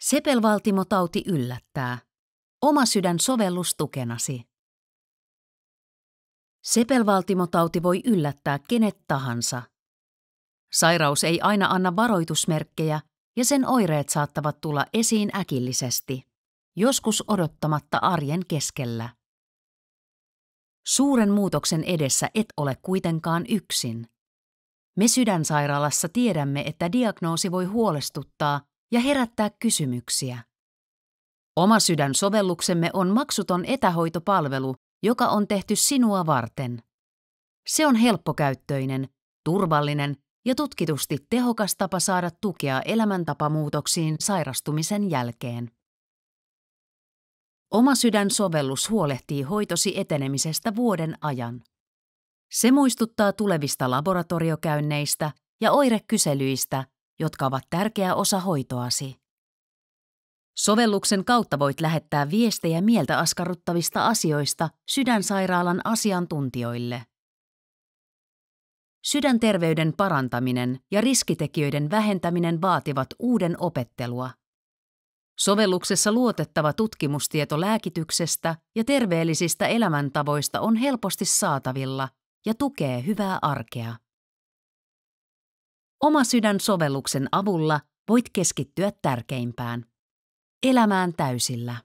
Sepelvaltimotauti yllättää. Oma sydän sovellus tukenasi. Sepelvaltimotauti voi yllättää kenet tahansa. Sairaus ei aina anna varoitusmerkkejä ja sen oireet saattavat tulla esiin äkillisesti, joskus odottamatta arjen keskellä. Suuren muutoksen edessä et ole kuitenkaan yksin. Me Sydänsairaalassa tiedämme, että diagnoosi voi huolestuttaa ja herättää kysymyksiä. Oma sydän-sovelluksemme on maksuton etähoitopalvelu, joka on tehty sinua varten. Se on helppokäyttöinen, turvallinen ja tutkitusti tehokas tapa saada tukea elämäntapamuutoksiin sairastumisen jälkeen. Oma sydän-sovellus huolehtii hoitosi etenemisestä vuoden ajan. Se muistuttaa tulevista laboratoriokäynneistä ja oirekyselyistä, jotka ovat tärkeä osa hoitoasi. Sovelluksen kautta voit lähettää viestejä mieltä askarruttavista asioista Sydänsairaalan asiantuntijoille. Sydänterveyden parantaminen ja riskitekijöiden vähentäminen vaativat uuden opettelua. Sovelluksessa luotettava tutkimustieto lääkityksestä ja terveellisistä elämäntavoista on helposti saatavilla ja tukee hyvää arkea. Oma sydän-sovelluksen avulla voit keskittyä tärkeimpään: elämään täysillä.